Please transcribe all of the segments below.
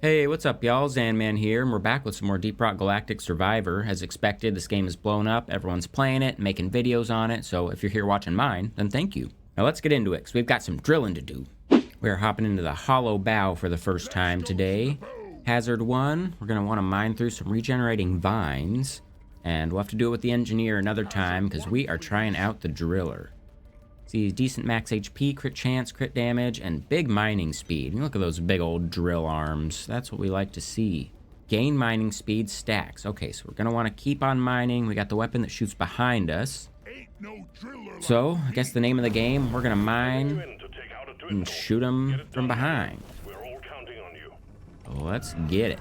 Hey, what's up, y'all? Zanman here, and we're back with some more Deep Rock Galactic Survivor. As expected, this game is blown up, everyone's playing it, making videos on it, so if you're here watching mine, then thank you. Now let's get into it, because we've got some drilling to do. We're hopping into the hollow bow for the first time today. Hazard 1, we're going to want to mine through some regenerating vines, and we'll have to do it with the engineer another time, because we are trying out the driller. See, decent max HP, crit chance, crit damage, and big mining speed. And look at those big old drill arms. That's what we like to see. Gain mining speed stacks. Okay, so we're going to want to keep on mining. We got the weapon that shoots behind us. So, I guess the name of the game, we're going to mine and shoot them from behind. Let's get it.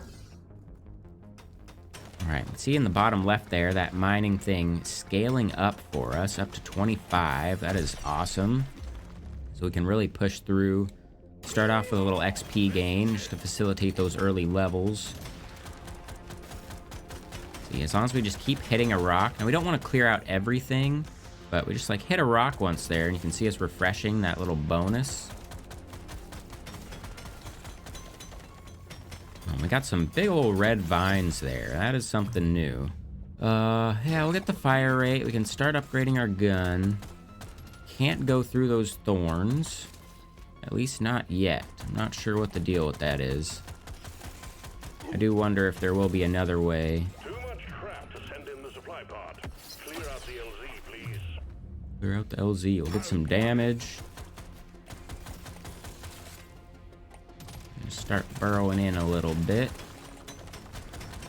Alright, see in the bottom left there, that mining thing scaling up for us, up to 25. That is awesome. So we can really push through. Start off with a little XP gain, just to facilitate those early levels. See, as long as we just keep hitting a rock. Now, we don't want to clear out everything, but we just, like, hit a rock once there, and you can see us refreshing that little bonus. We got some big old red vines there. That is something new. Yeah, we'll get the fire rate. We can start upgrading our gun. Can't go through those thorns. At least not yet. I'm not sure what the deal with that is. I do wonder if there will be another way. Too much crap to send in the supply pod. Clear out the LZ, please. Clear out the LZ. We'll get some damage. Start burrowing in a little bit.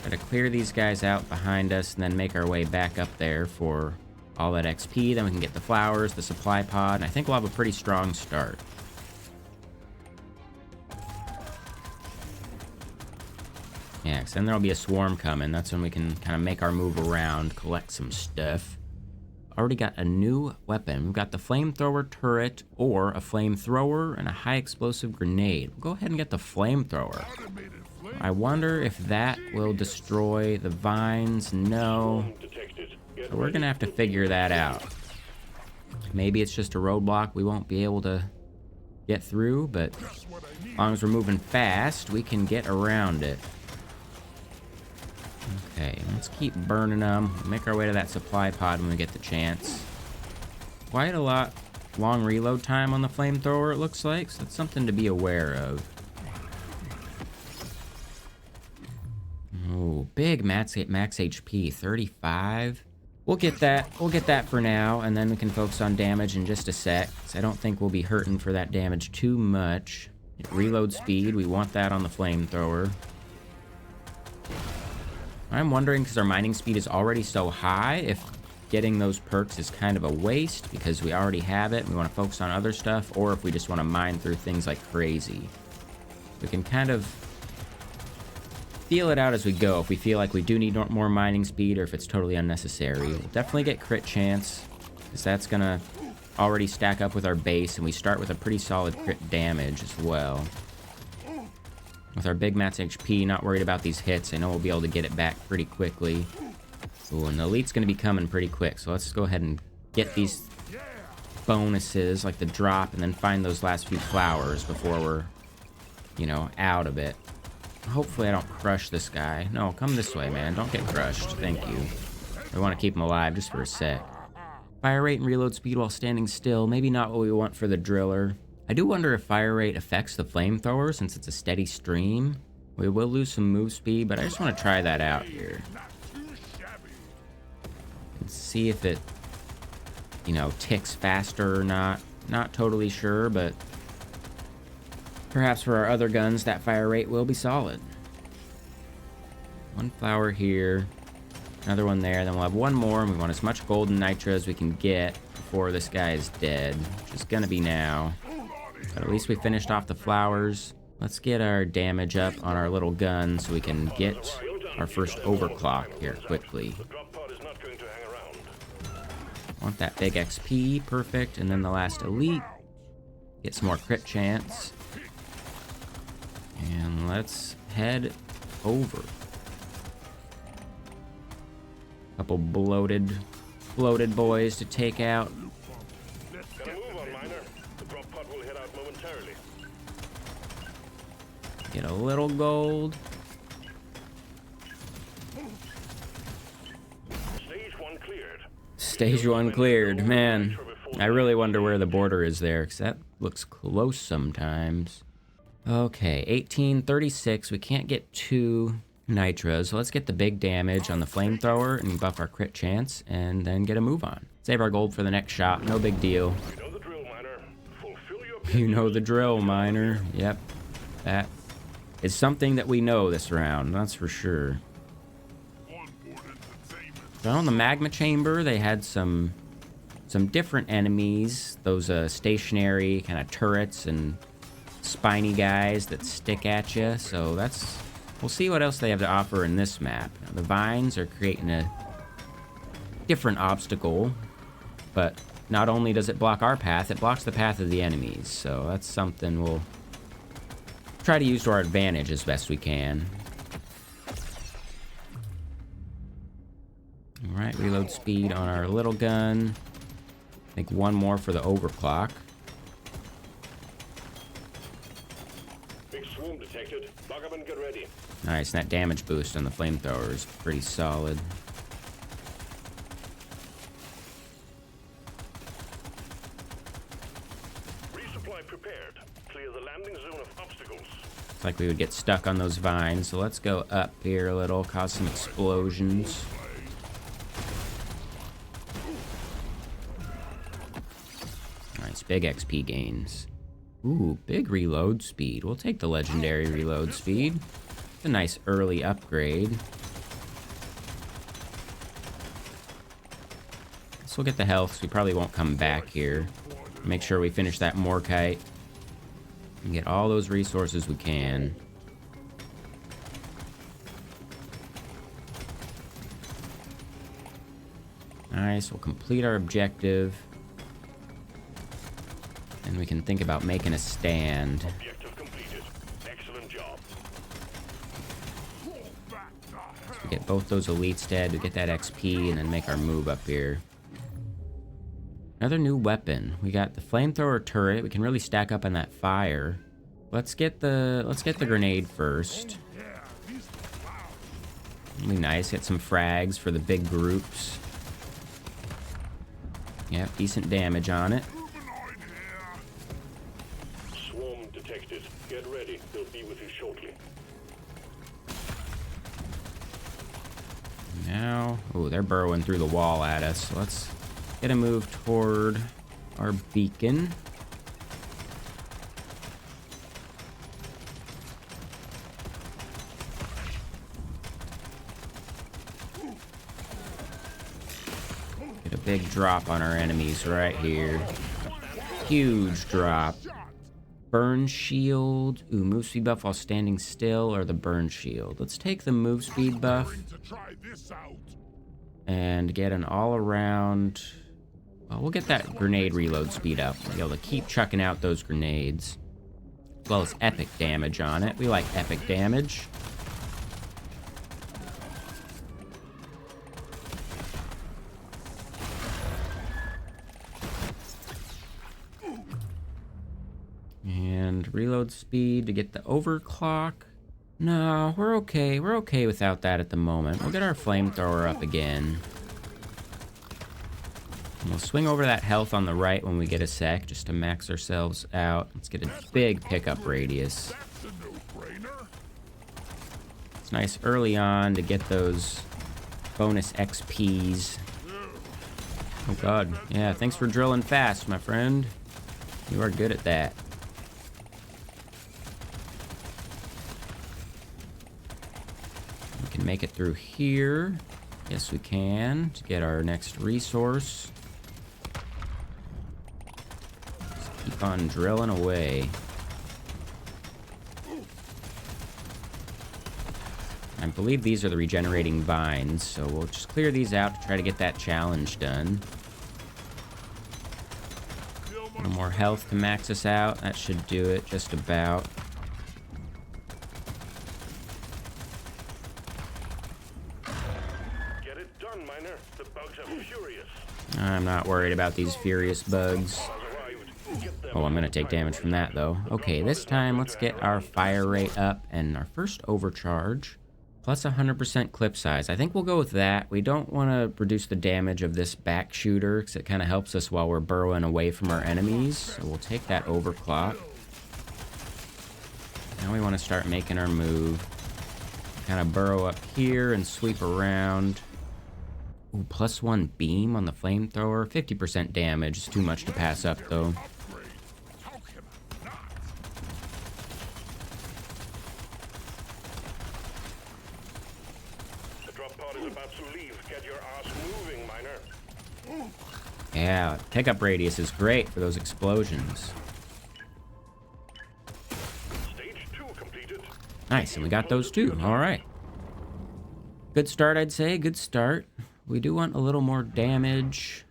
Gotta clear these guys out behind us and then make our way back up there for all that XP. Then we can get the flowers, the supply pod, and I think we'll have a pretty strong start. Yeah, because then there'll be a swarm coming. That's when we can kind of make our move around, collect some stuff. Already got a new weapon. We've got the flamethrower turret, or a flamethrower and a high explosive grenade. We'll go ahead and get the flamethrower. I wonder if that will destroy the vines. No. So we're gonna have to figure that out. Maybe it's just a roadblock we won't be able to get through, but as long as we're moving fast, we can get around it. Okay, let's keep burning them. Make our way to that supply pod when we get the chance. Quite a long reload time on the flamethrower, it looks like, so that's something to be aware of. Oh, big max HP, 35. We'll get that. We'll get that for now, and then we can focus on damage in just a sec. So I don't think we'll be hurting for that damage too much. Reload speed, we want that on the flamethrower. I'm wondering, because our mining speed is already so high, if getting those perks is kind of a waste because we already have it and we want to focus on other stuff, or if we just want to mine through things like crazy. We can kind of feel it out as we go if we feel like we do need more mining speed or if it's totally unnecessary. We'll definitely get crit chance, because that's going to already stack up with our base, and we start with a pretty solid crit damage as well. With our big max HP, not worried about these hits. I know we'll be able to get it back pretty quickly. Ooh, and the elite's going to be coming pretty quick, so let's go ahead and get these bonuses, like the drop, and then find those last few flowers before we're, you know, out of it. Hopefully I don't crush this guy. No, come this way, man. Don't get crushed. Thank you. I want to keep him alive just for a sec. Fire rate and reload speed while standing still. Maybe not what we want for the driller. I do wonder if fire rate affects the flamethrower since it's a steady stream. We will lose some move speed, but I just want to try that out here. And see if it, you know, ticks faster or not. Not totally sure, but perhaps for our other guns, that fire rate will be solid. One flower here, another one there, then we'll have one more, and we want as much golden nitro as we can get before this guy is dead, which is gonna be now. But at least we finished off the flowers. Let's get our damage up on our little gun so we can get our first overclock here quickly. Want that big XP, perfect, and then the last elite. Get some more crit chance. And let's head over. Couple bloated boys to take out. Get a little gold. Stage 1 cleared. Stage 1 cleared. Man, I really wonder where the border is there, because that looks close sometimes. Okay, 1836. We can't get 2 nitros. So let's get the big damage on the flamethrower and buff our crit chance, and then get a move on. Save our gold for the next shot. No big deal. You know the drill, miner. Fulfill your You know the drill, miner. Yep. That is something that we know this round, that's for sure. So in the magma chamber, they had some different enemies. Those stationary kind of turrets and spiny guys that stick at you. So we'll see what else they have to offer in this map. Now, the vines are creating a different obstacle, but not only does it block our path, it blocks the path of the enemies. So that's something we'll try to use to our advantage as best we can. All right, reload speed on our little gun. I think one more for the overclock. big swarm detected. Lock up and get ready. Nice, and that damage boost on the flamethrower is pretty solid. Resupply prepared. Clear the landing zone of obstacles. It's like we would get stuck on those vines, so let's go up here a little, cause some explosions. Nice, big XP gains. Ooh, big reload speed. We'll take the legendary reload speed. It's a nice early upgrade. So we'll get the health, so we probably won't come back here. Make sure we finish that Morkite and get all those resources we can. Nice, we'll complete our objective. And we can think about making a stand. Objective completed. Excellent job. So we get both those elites dead, we get that XP, and then make our move up here. Another new weapon. We got the flamethrower turret. We can really stack up on that fire. Let's get the grenade first. It'll be nice. Get some frags for the big groups. Yep, decent damage on it. Swarm detected. Get ready. They'll be with you shortly. Now, oh, they're burrowing through the wall at us. So let's get a move toward our beacon. Get a big drop on our enemies right here. Huge drop. Burn shield. Ooh, move speed buff while standing still, or the burn shield. Let's take the move speed buff and get an all-around. Well, we'll get that grenade reload speed up. We'll be able to keep chucking out those grenades. As well as epic damage on it. We like epic damage. And reload speed to get the overclock. No, we're okay. We're okay without that at the moment. We'll get our flamethrower up again. And we'll swing over that health on the right when we get a sec, just to max ourselves out. Let's get a big pickup radius. It's nice early on to get those bonus XPs. Oh god. Yeah, thanks for drilling fast, my friend. You are good at that. We can make it through here. Yes, we can. To get our next resource. Just keep on drilling away. I believe these are the regenerating vines, so we'll just clear these out to try to get that challenge done. A little more health to max us out. That should do it, just about. Get it done, miner. The bugs are furious. I'm not worried about these furious bugs. Arrived. Oh, I'm gonna take damage from that though. Okay, this time let's get our fire rate up and our first overcharge. Plus 100% clip size. I think we'll go with that. We don't want to reduce the damage of this back shooter because it kind of helps us while we're burrowing away from our enemies. So we'll take that overclock. Now we want to start making our move. Kind of burrow up here and sweep around. Ooh, +1 beam on the flamethrower. 50% damage. It's too much to pass up though. Yeah, pickup radius is great for those explosions. Stage 2 completed. Nice, and we got those too. All right. Good start, I'd say. Good start. We do want a little more damage.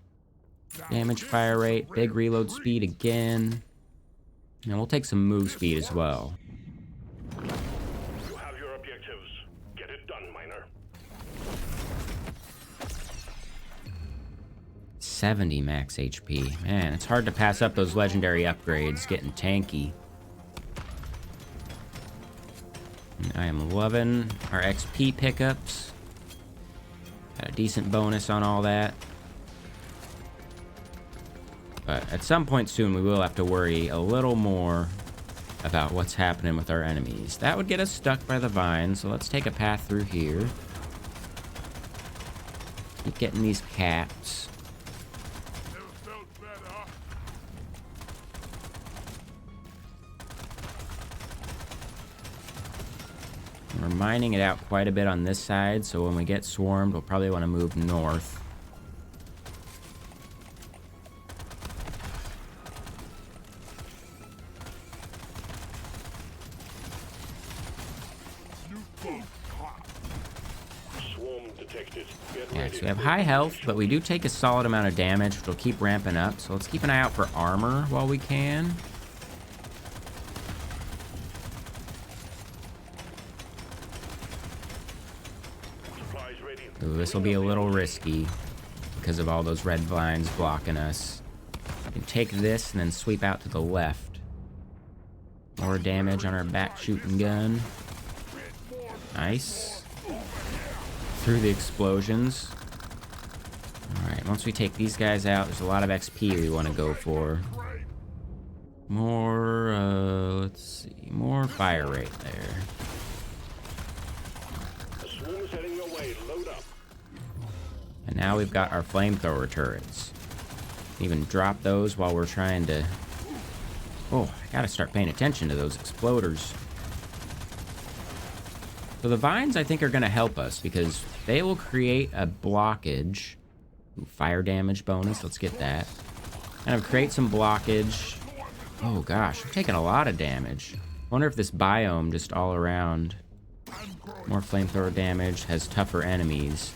Damage fire rate, big reload speed again. And we'll take some move speed as well. You have your objectives. Get it done, miner. 70 max HP. Man, it's hard to pass up those legendary upgrades, getting tanky. And I am loving our XP pickups. Got a decent bonus on all that. But at some point soon, we will have to worry a little more about what's happening with our enemies. That would get us stuck by the vine, so let's take a path through here. Keep getting these caps. We're mining it out quite a bit on this side, so when we get swarmed, we'll probably want to move north. Swarm detected. Get Yeah, ready. so we have high health, but we do take a solid amount of damage, which will keep ramping up. So let's keep an eye out for armor while we can. Supplies ready. Ooh, this will be a little risky because of all those red vines blocking us. We can take this and then sweep out to the left. More damage on our back shooting gun. Nice. Through the explosions. Alright, once we take these guys out, there's a lot of XP we want to go for. More, let's see, more fire rate there. The swarm is heading your way. Load up. And now we've got our flamethrower turrets. Even drop those while we're trying to... Oh, I gotta start paying attention to those exploders. So the vines, I think, are gonna help us because they will create a blockage. Ooh, fire damage bonus, let's get that. Kind of create some blockage. Oh gosh, we're taking a lot of damage. Wonder if this biome just all around... More flamethrower damage, has tougher enemies.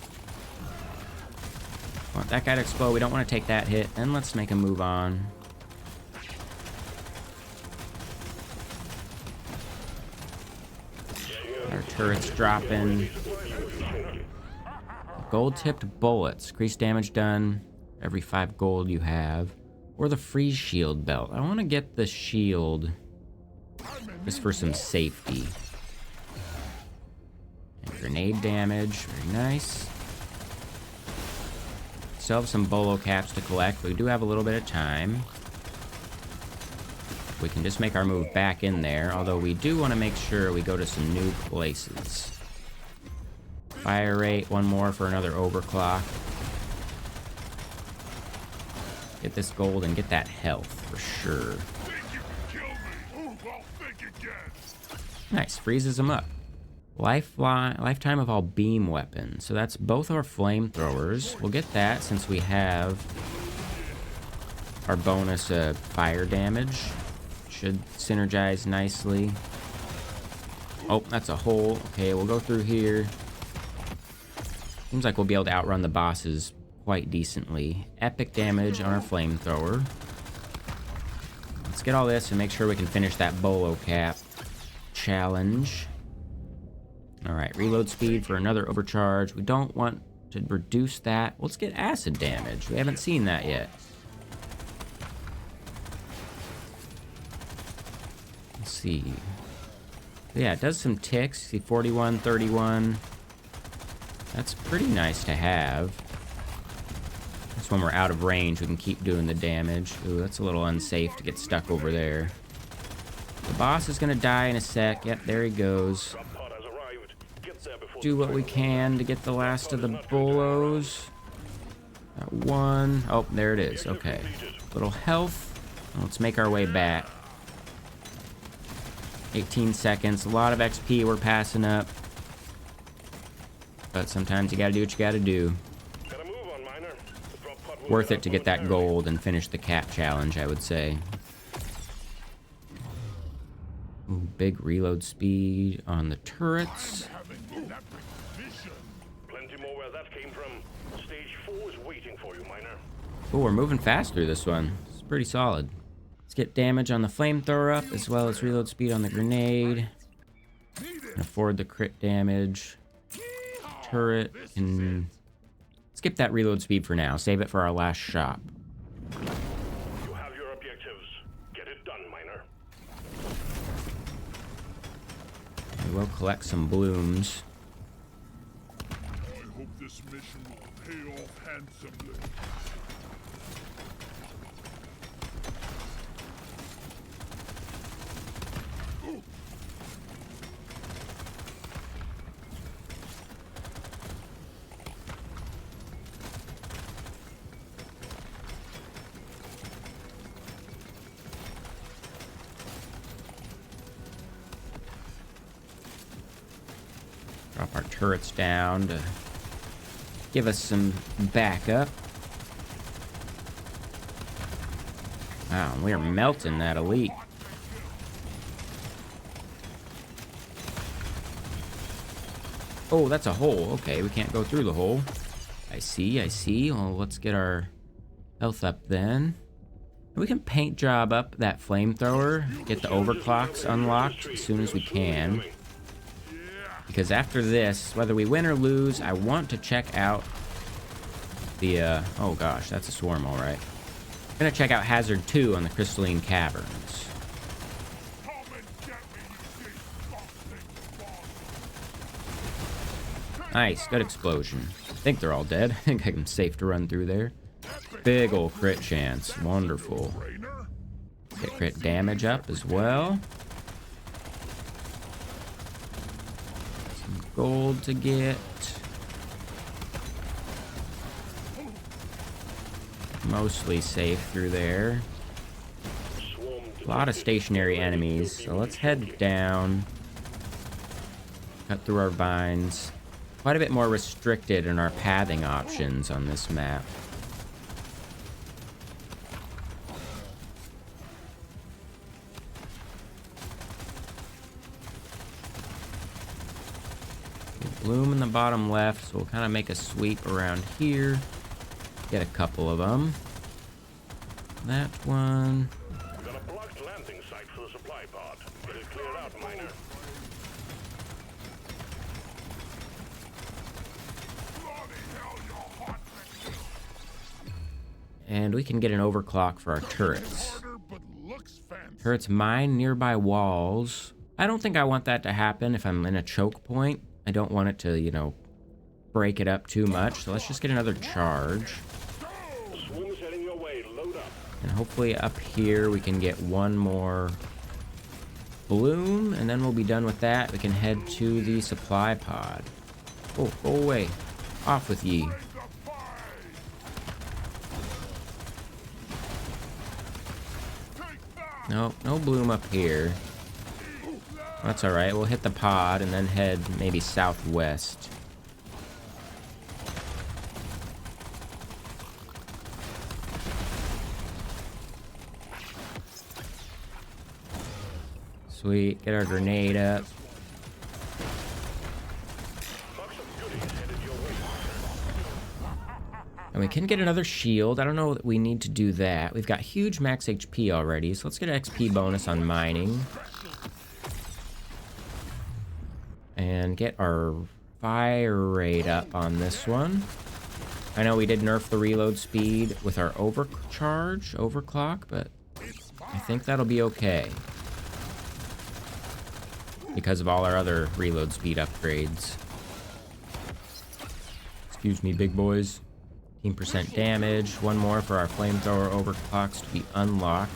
Want that guy to explode, we don't want to take that hit. Then let's make a move on. Our turrets dropping. Gold-tipped bullets. Increase damage done every 5 gold you have. Or the freeze shield belt. I want to get the shield just for some safety. And grenade damage. Very nice. Still have some bolo caps to collect. We do have a little bit of time. We can just make our move back in there, although we do want to make sure we go to some new places. Fire rate, one more for another overclock. Get this gold and get that health for sure. Nice, freezes them up. Lifetime of all beam weapons. So that's both our flamethrowers. We'll get that since we have our bonus fire damage. Should synergize nicely. Oh, that's a hole. Okay, we'll go through here. Seems like we'll be able to outrun the bosses quite decently. Epic damage on our flamethrower. Let's get all this and make sure we can finish that bolo cap challenge. Alright, reload speed for another overcharge. We don't want to reduce that. Let's get acid damage. We haven't seen that yet. Let's see. Yeah, it does some ticks. See, 41, 31. That's pretty nice to have. That's when we're out of range, we can keep doing the damage. Ooh, that's a little unsafe to get stuck over there. The boss is gonna die in a sec. Yep, there he goes. Do what we can to get the last of the bullos. That one. Oh, there it is. Okay. Little health. Let's make our way back. 18 seconds. A lot of XP we're passing up. But sometimes you gotta do what you gotta do. Worth it to get that gold and finish the cap challenge, I would say. Ooh, big reload speed on the turrets. Plenty more where that came from. Stage 4 is waiting for you, miner. Oh, we're moving fast through this one. It's pretty solid. Let's get damage on the flamethrower up, as well as reload speed on the grenade. Can afford the crit damage. Turret. Can skip that reload speed for now. Save it for our last shot. You have your objectives. Get it done, miner. We will collect some blooms. I hope this mission will pay off handsomely. Drop our turrets down to give us some backup. Wow, we are melting that elite. Oh, that's a hole. Okay, we can't go through the hole. I see, I see. Well, let's get our health up then. We can paint job up that flamethrower, get the overclocks unlocked as soon as we can. Because after this, whether we win or lose, I want to check out the, oh gosh, that's a swarm, all right. I'm gonna check out Hazard 2 on the Crystalline Caverns. Nice, good explosion. I think they're all dead. I think I'm safe to run through there. Big ol' crit chance, wonderful. Get crit damage up as well. Gold to get. Mostly safe through there. A lot of stationary enemies, so let's head down. Cut through our vines. Quite a bit more restricted in our pathing options on this map. Bloom in the bottom left, so we'll kind of make a sweep around here. Get a couple of them. That one. We got a blocked landing site for the supply pod. Get it cleared out, miner. And we can get an overclock for our turrets. Turrets mine nearby walls. I don't think I want that to happen if I'm in a choke point. I don't want it to, you know, break it up too much. So let's just get another charge. Swarm's heading your way. Load up. And hopefully up here we can get one more bloom. And then we'll be done with that. We can head to the supply pod. Oh, go away. Off with ye. Nope, no bloom up here. That's alright, we'll hit the pod and then head maybe southwest. Sweet, get our grenade up. And we can get another shield. I don't know that we need to do that. We've got huge max HP already, so let's get an XP bonus on mining. And get our fire rate up on this one. I know we did nerf the reload speed with our overclock, but I think that'll be okay. because of all our other reload speed upgrades. Excuse me, big boys. 15% damage. One more for our flamethrower overclocks to be unlocked.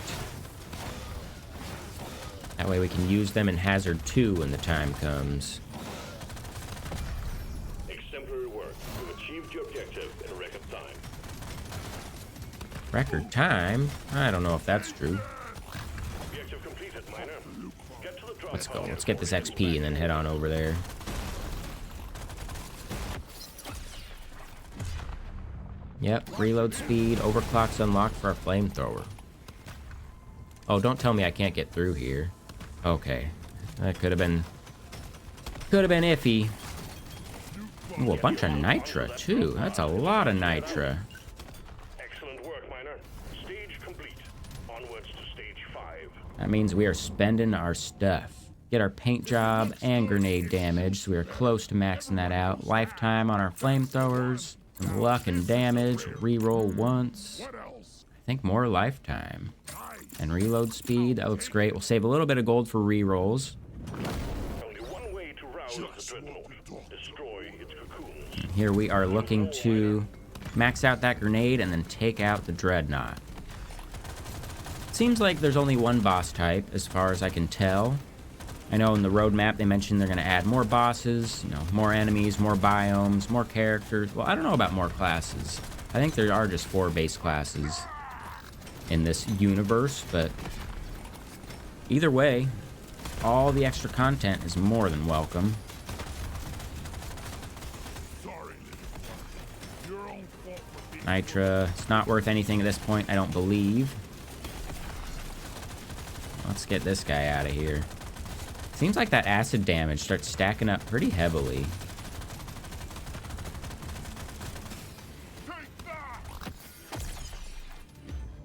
That way we can use them in Hazard 2 when the time comes. Exemplary work. You've achieved your objective in record time. Record time? I don't know if that's true. Objective completed, miner. Get to the drop Let's go. pod. Let's get this XP and then head on over there. Yep, reload speed, overclocks unlocked for our flamethrower. Oh, don't tell me I can't get through here. Okay. That could have been iffy. Ooh, a bunch of nitra, too. That's a lot of nitra. Excellent work, miner. Stage complete. Onwards to stage 5. That means we are spending our stuff. Get our paint job and grenade damage, so we are close to maxing that out. Lifetime on our flamethrowers. Some luck and damage. Reroll once. I think more lifetime. And reload speed. That looks great. We'll save a little bit of gold for rerolls. Only one way to rouse the dreadnought. Destroy its cocoons. And here we are looking to max out that grenade and then take out the dreadnought. Seems like there's only one boss type, as far as I can tell. I know in the roadmap they mentioned they're going to add more bosses, you know, more enemies, more biomes, more characters. Well, I don't know about more classes. I think there are just 4 base classes in this universe, but either way, all the extra content is more than welcome. Nitra, it's not worth anything at this point, I don't believe. Let's get this guy out of here. Seems like that acid damage starts stacking up pretty heavily.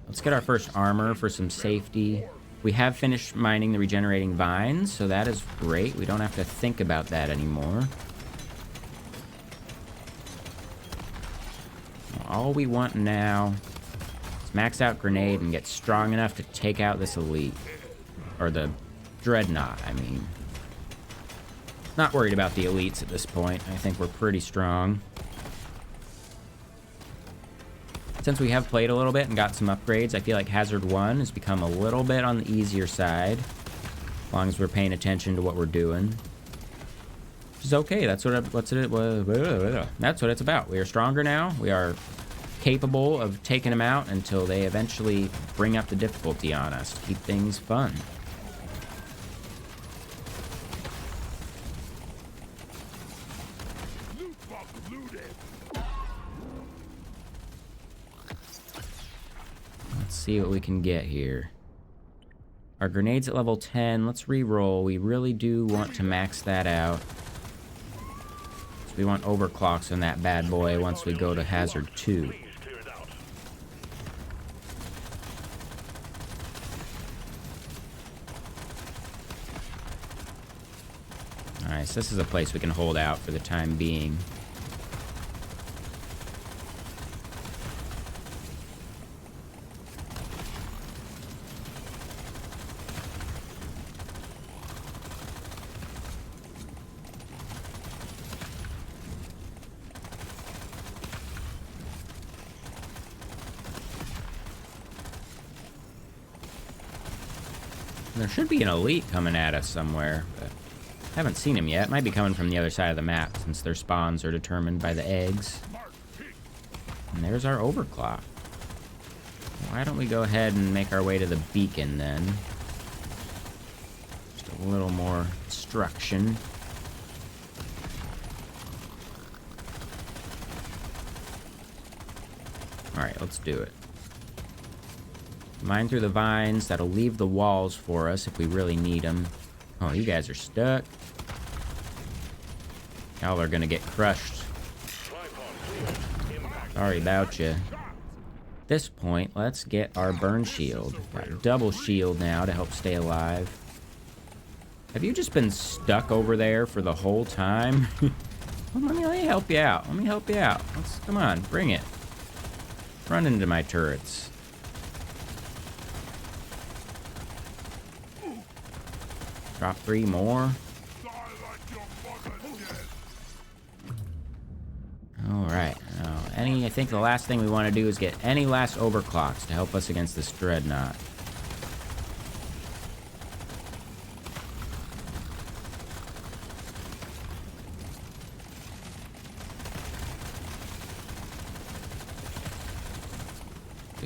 Let's get our first armor for some safety. We have finished mining the regenerating vines, so that is great. We don't have to think about that anymore. All we want now is max out grenade and get strong enough to take out this elite. Or the dreadnought, I mean. Not worried about the elites at this point. I think we're pretty strong. Since we have played a little bit and got some upgrades, I feel like Hazard 1 has become a little bit on the easier side. As long as we're paying attention to what we're doing. Which is okay, that's what it's about. We are stronger now. We are capable of taking them out until they eventually bring up the difficulty on us to keep things fun. Let's see what we can get here. Our grenade's at level 10. Let's re-roll. We really do want to max that out. So we want overclocks on that bad boy once we go to Hazard 2. Alright, so this is a place we can hold out for the time being. There should be an elite coming at us somewhere, but haven't seen him yet. Might be coming from the other side of the map, since their spawns are determined by the eggs. And there's our overclock. Why don't we go ahead and make our way to the beacon, then? Just a little more destruction. Alright, let's do it. Mine through the vines. That'll leave the walls for us if we really need them. Oh, you guys are stuck. Y'all are gonna get crushed. Sorry about you. At this point, let's get our burn shield. Got a double shield now to help stay alive. Have you just been stuck over there for the whole time? Well, let me help you out. Let me help you out. Come on, bring it. Run into my turrets. Drop 3 more. I think the last thing we want to do is get any last overclocks to help us against this dreadnought.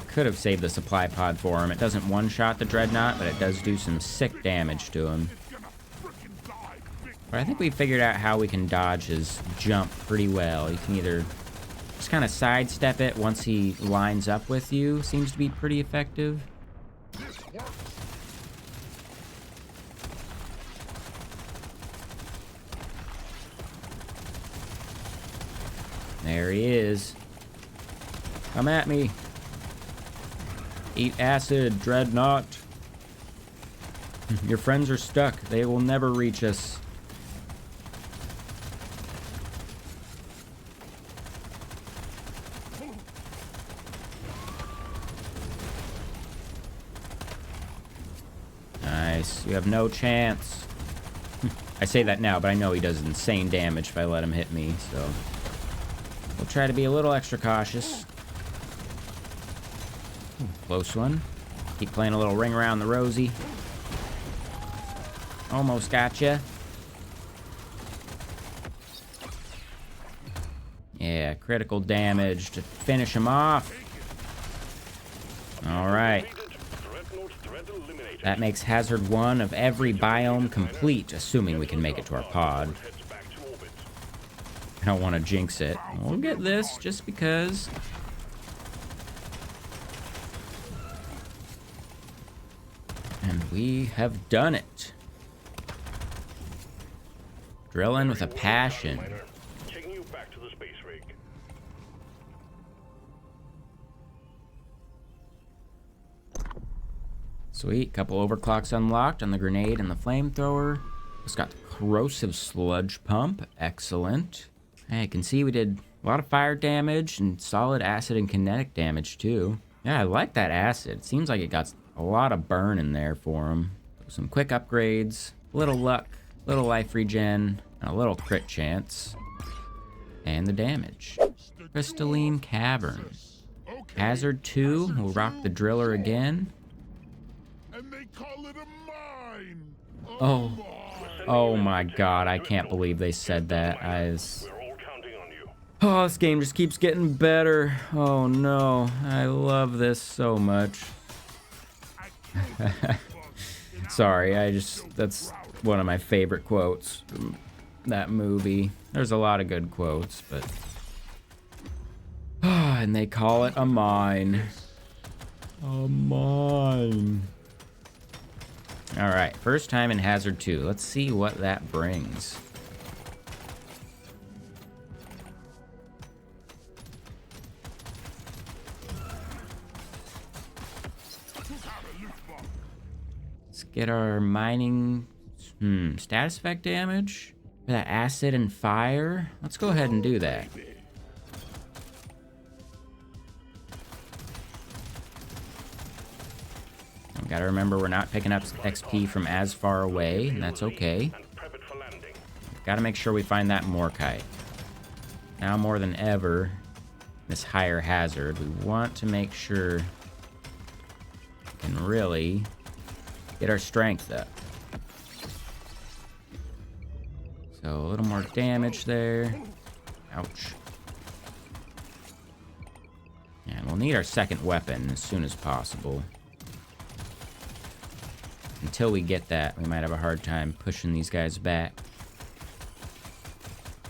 Could have saved the supply pod for him. It doesn't one-shot the dreadnought, but it does do some sick damage to him. But I think we figured out how we can dodge his jump pretty well. You can either just kind of sidestep it once he lines up with you. Seems to be pretty effective. There he is. Come at me. Eat acid, dreadnought. Your friends are stuck. They will never reach us. Nice. You have no chance. I say that now, but I know he does insane damage if I let him hit me, so we'll try to be a little extra cautious. Close one. Keep playing a little ring around the rosy. Almost gotcha. Yeah, critical damage to finish him off. Alright. That makes Hazard 1 of every biome complete, assuming we can make it to our pod. I don't want to jinx it. We'll get this just because. And we have done it. Drillin with a passion. Taking you back to the space rig. Sweet, couple overclocks unlocked on the grenade and the flamethrower. Just got the corrosive sludge pump. Excellent. Hey, you can see we did a lot of fire damage and solid acid and kinetic damage too. Yeah, I like that acid. Seems like it got a lot of burn in there for him. Some quick upgrades, little luck, little life regen, and a little crit chance. And the damage. Crystalline Cavern. Hazard 2 will rock the driller again. And they call it a mine. Oh my god, I can't believe they said that. We're all counting on you. Oh, this game just keeps getting better. Oh no, I love this so much. Sorry, that's one of my favorite quotes from that movie. There's a lot of good quotes, but and they call it a mine. A mine. All right, first time in Hazard 2. Let's see what that brings. Get our mining status effect damage for that acid and fire. Let's go ahead and do that. Gotta remember we're not picking up XP from as far away, and that's okay. Gotta make sure we find that Morkite. Now more than ever, this higher hazard, we want to make sure we can really get our strength up. So a little more damage there. Ouch. And we'll need our second weapon as soon as possible. Until we get that, we might have a hard time pushing these guys back.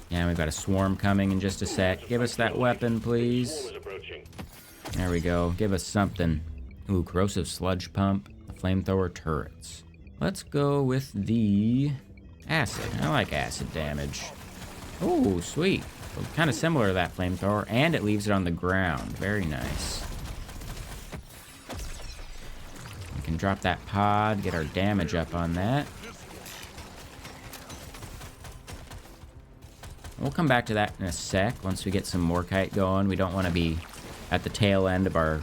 Yeah, we've got a swarm coming in just a sec. Give us that weapon, please. There we go. Give us something. Ooh, corrosive sludge pump. Flamethrower turrets. Let's go with the acid. I like acid damage. Oh, sweet. Kind of similar to that flamethrower, and it leaves it on the ground. Very nice. We can drop that pod, get our damage up on that. We'll come back to that in a sec once we get some Morkite going. We don't want to be at the tail end of our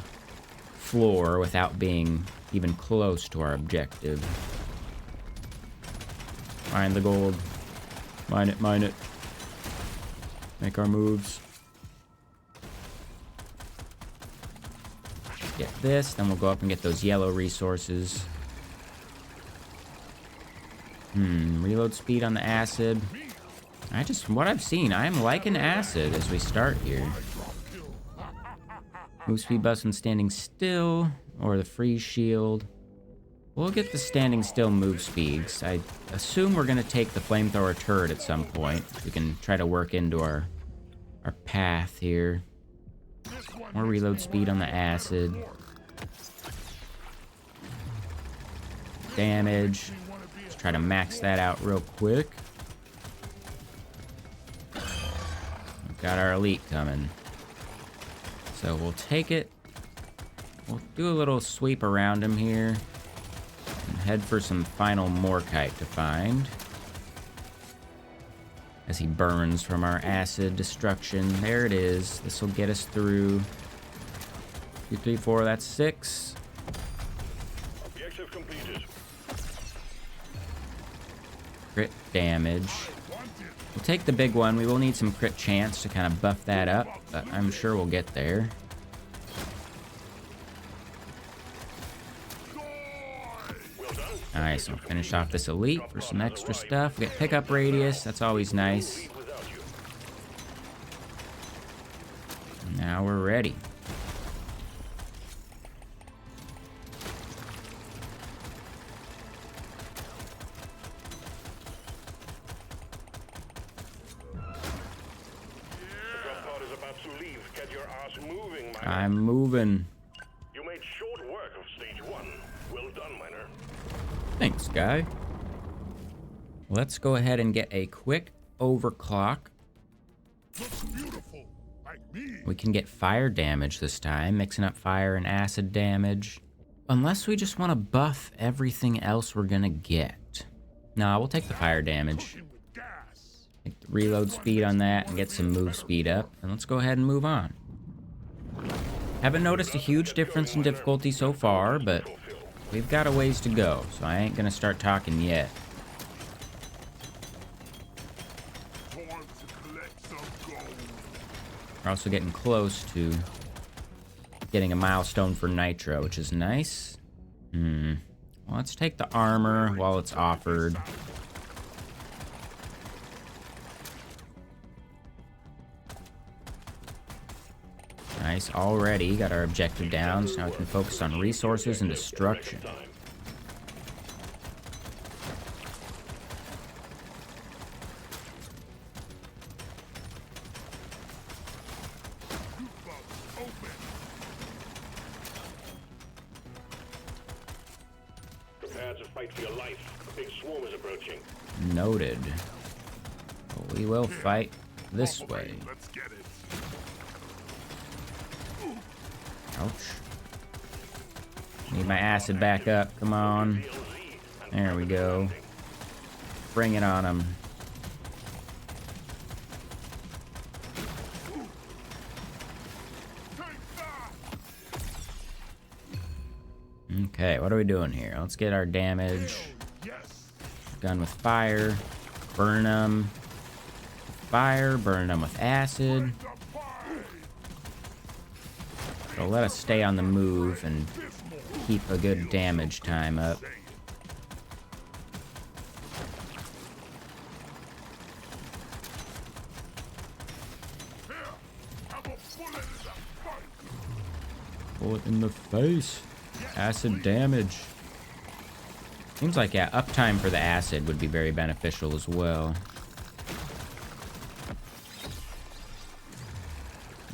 floor without being even close to our objective. Mine the gold. Mine it, mine it. Make our moves. Get this, then we'll go up and get those yellow resources. Reload speed on the acid. From what I've seen, I'm liking acid as we start here. Move speed buffs when standing still, or the freeze shield. We'll get the standing still move speeds. I assume we're gonna take the flamethrower turret at some point. We can try to work into our path here. More reload speed on the acid. Damage. Let's try to max that out real quick. We've got our elite coming. So we'll take it. We'll do a little sweep around him here. And head for some final Morkite to find. As he burns from our acid destruction. There it is. This will get us through. 2, 3, 4, that's 6. Objective completed. Crit damage. We'll take the big one. We will need some crit chance to kind of buff that up, but I'm sure we'll get there. Nice, we'll finish off this elite for some extra stuff. We get pickup radius, that's always nice. Now we're ready. I'm moving. You made short work of stage 1. Well done, miner. Thanks, guy. Let's go ahead and get a quick overclock. Looks beautiful, like me. We can get fire damage this time, mixing up fire and acid damage. Unless we just want to buff everything else we're gonna get. Nah, we'll take the fire damage. Cooking with gas. Take the reload speed on that and get some move speed up. And let's go ahead and move on. Haven't noticed a huge difference in difficulty so far, but we've got a ways to go, so I ain't gonna start talking yet. Time to collect some gold. We're also getting close to getting a milestone for Nitro, which is nice. Well, let's take the armor while it's offered. Nice, already got our objective down, so now we can focus on resources and destruction. Prepare to fight for your life. A big swarm is approaching. Noted. But we will fight this way. Let's get it. Ouch. Need my acid back up. Come on. There we go. Bring it on him. Okay, what are we doing here? Let's get our damage. Gun with fire. Burn them. Fire. Burn them with acid. So let us stay on the move and keep a good damage time up. Bullet in the face. Acid damage. Seems like, yeah, uptime for the acid would be very beneficial as well.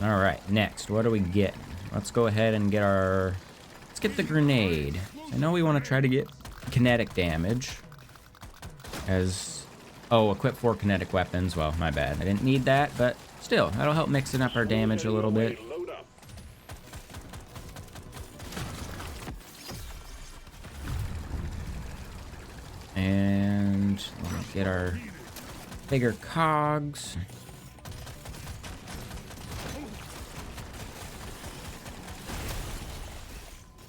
Alright, next, what are we getting? Let's go ahead and get our... Let's get the grenade. I know we want to try to get kinetic damage. As... Oh, equip 4 kinetic weapons. Well, my bad. I didn't need that, but still, that'll help mixing up our damage a little bit. And let's get our bigger cogs.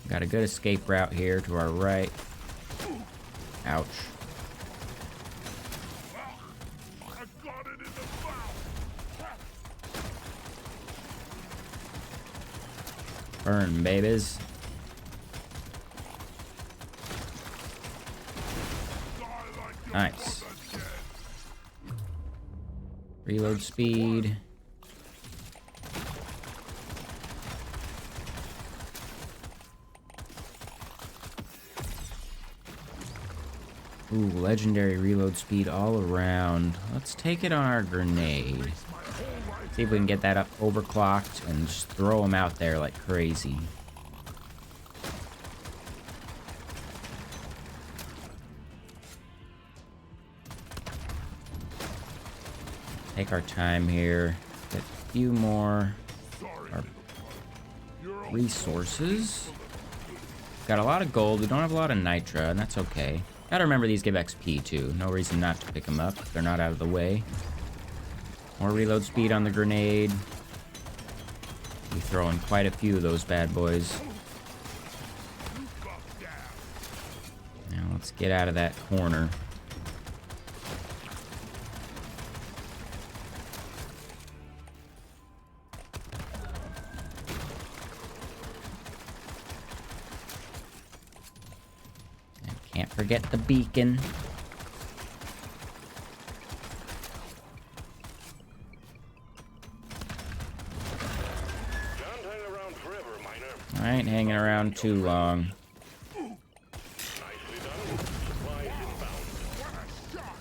Got a good escape route here to our right. Ouch. Burn, babies. Nice. Reload speed. Ooh, legendary reload speed all around. Let's take it on our grenade. See if we can get that up overclocked and just throw them out there like crazy. Take our time here. Get a few more resources. Got a lot of gold. We don't have a lot of nitra, and that's okay. Gotta remember these give XP too. No reason not to pick them up if they're not out of the way. More reload speed on the grenade. We throw in quite a few of those bad boys. Now let's get out of that corner. Can't forget the beacon. Can't hang around forever, miner. I ain't hanging around too long. Nicely done. Supplies inbound.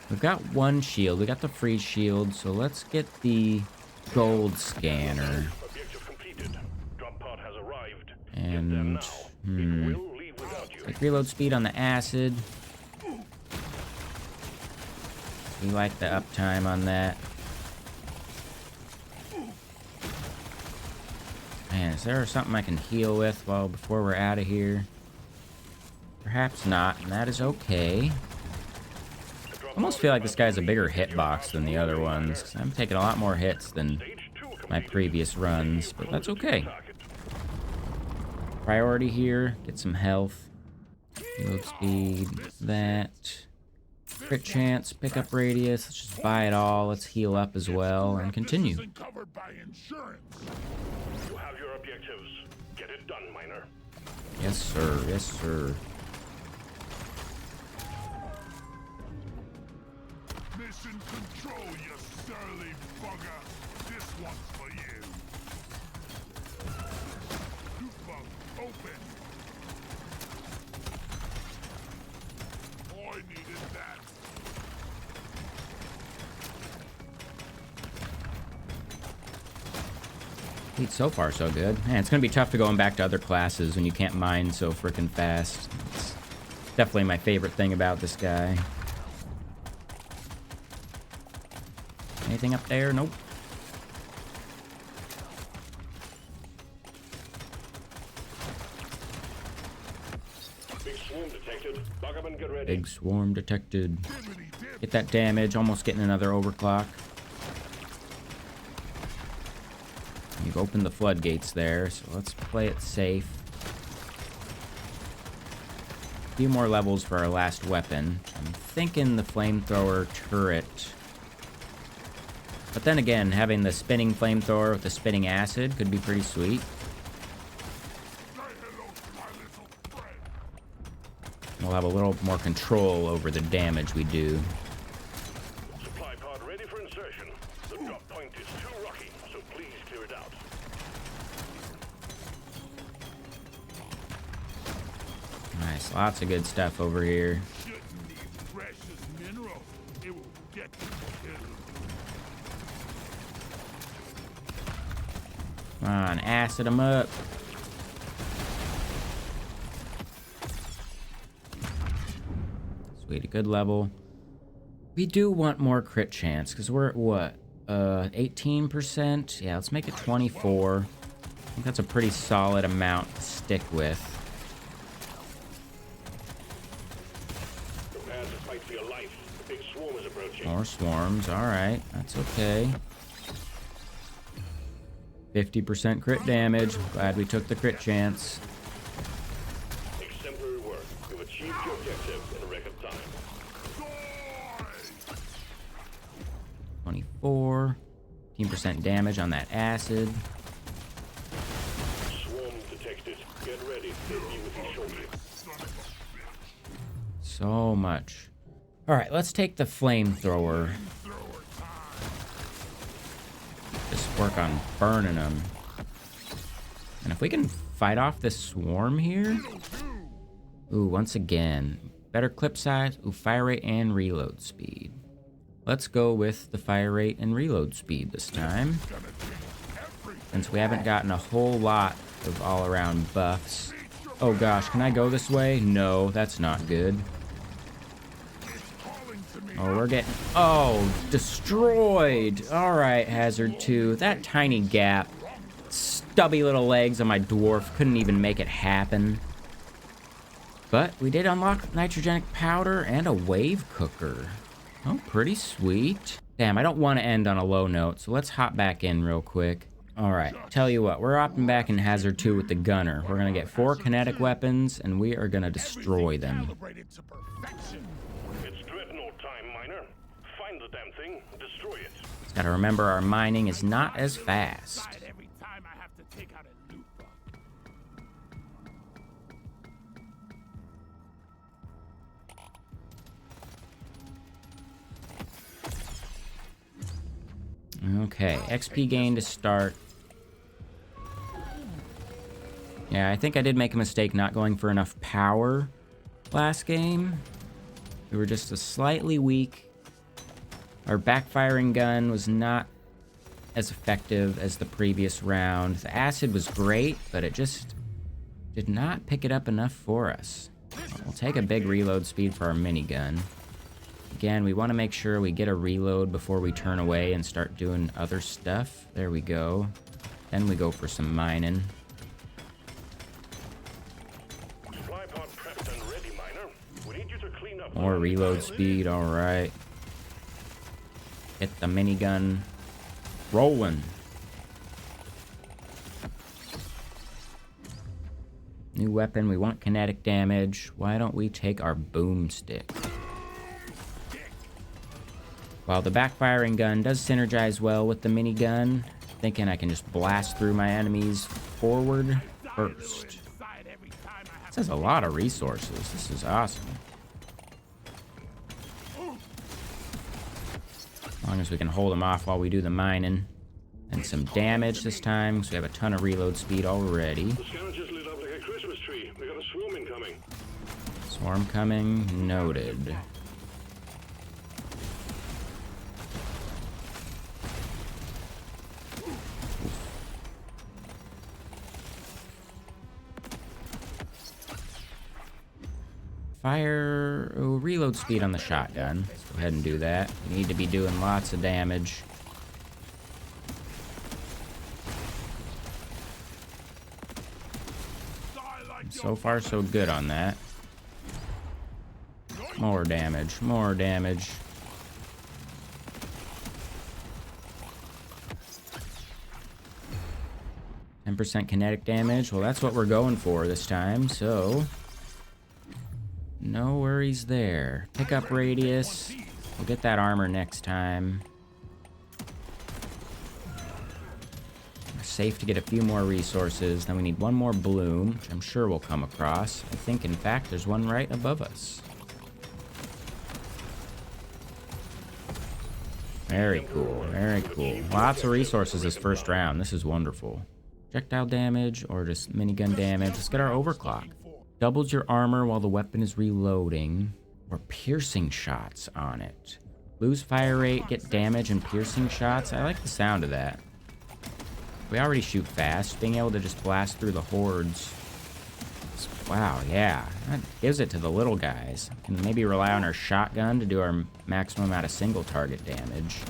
We've got one shield. We got the free shield, so let's get the gold scanner. Objective completed. Drop pod has arrived. And Get there now. It will leave without you. like reload speed on the acid. We like the uptime on that. Man, is there something I can heal with before we're out of here? Perhaps not, and that is okay. I almost feel like this guy's a bigger hitbox than the other ones, 'cause I'm taking a lot more hits than Stage 2 my completed. previous runs, but that's okay. Target. Priority here, get some health. Reload speed, that. Crit chance, pickup radius, let's just buy it all. Let's heal up as well and continue. This isn't covered by insurance. You have your objectives. Get it done, miner. Yes, sir. Yes, sir. Mission control, you surly bugger. This one's for you. Loot bug, open. I needed that. Wait, so far so good. Man, it's gonna be tough to going back to other classes when you can't mine so freaking fast. It's definitely my favorite thing about this guy. Anything up there? Nope. Big swarm detected. Buggerman, get ready. Big swarm detected. Dimmity dip. Get that damage, almost getting another overclock. You've opened the floodgates there, so let's play it safe. A few more levels for our last weapon. I'm thinking the flamethrower turret. But then again, having the spinning flamethrower with the spinning acid could be pretty sweet. Say hello to my little friend. We'll have a little more control over the damage we do. Supply pod ready for insertion. The drop point is too rocky, so please clear it out. Nice, lots of good stuff over here. Shouldn't need precious minerals. It will get you killed. Come on, acid them up. Sweet, a good level. We do want more crit chance, because we're at what? 18%? Yeah, let's make it 24. I think that's a pretty solid amount to stick with. Prepare to fight for your life. The big swarm is approaching. More swarms, alright, that's okay. 50% crit damage. Glad we took the crit chance. Exemplary work. You've achieved your objective in a record time. 24. 15% damage on that acid. Swarm detected. Get ready. Hit me with your shoulder. So much. All right, let's take the flamethrower. Just work on burning them. And if we can fight off this swarm here. Ooh, once again, better clip size, ooh, fire rate and reload speed. Let's go with the fire rate and reload speed this time, since we haven't gotten a whole lot of all-around buffs. Oh gosh, can I go this way? No, that's not good. Oh, we're getting... Oh, destroyed! Alright, Hazard 2. That tiny gap. Stubby little legs on my dwarf. Couldn't even make it happen. But we did unlock nitrogenic powder and a wave cooker. Oh, pretty sweet. Damn, I don't want to end on a low note, so let's hop back in real quick. Alright, tell you what, we're hopping back in Hazard 2 with the gunner. We're going to get 4 kinetic weapons, and we are going to destroy them. It's dreadnought time, miner. Find the damn thing, destroy it. Just gotta remember our mining is not as fast. Every time I have to take out a loot box. Okay, XP gain to start. Yeah, I think I did make a mistake not going for enough power last game. We were just a slightly weak. Our backfiring gun was not as effective as the previous round. The acid was great, but it just did not pick it up enough for us. We'll take a big reload speed for our minigun. Again, we want to make sure we get a reload before we turn away and start doing other stuff. There we go. Then we go for some mining. Supply pod prepped and ready, miner. We need you to clean up. More reload speed, alright. Get the minigun rolling. New weapon, we want kinetic damage. Why don't we take our boomstick? While the backfiring gun does synergize well with the minigun, thinking I can just blast through my enemies forward first. This has a lot of resources. This is awesome. As long as we can hold them off while we do the mining. And some damage this time, so we have a ton of reload speed already. The scout just lit up like a Christmas tree. We got a swarm incoming. Swarm coming, noted. Fire... Oh, reload speed on the shotgun. Let's go ahead and do that. We need to be doing lots of damage. So far, so good on that. More damage, more damage. %10 kinetic damage. Well, that's what we're going for this time, so... No worries there. Pickup radius. We'll get that armor next time. Safe to get a few more resources. Then we need one more bloom, which I'm sure we'll come across. I think, in fact, there's one right above us. Very cool, very cool. Lots of resources this first round. This is wonderful. Projectile damage or just minigun damage. Let's get our overclock. Doubles your armor while the weapon is reloading, or piercing shots on it. Lose fire rate, get damage and piercing shots. I like the sound of that. We already shoot fast. Being able to just blast through the hordes. Wow, yeah. That gives it to the little guys. And maybe rely on our shotgun to do our maximum amount of single target damage.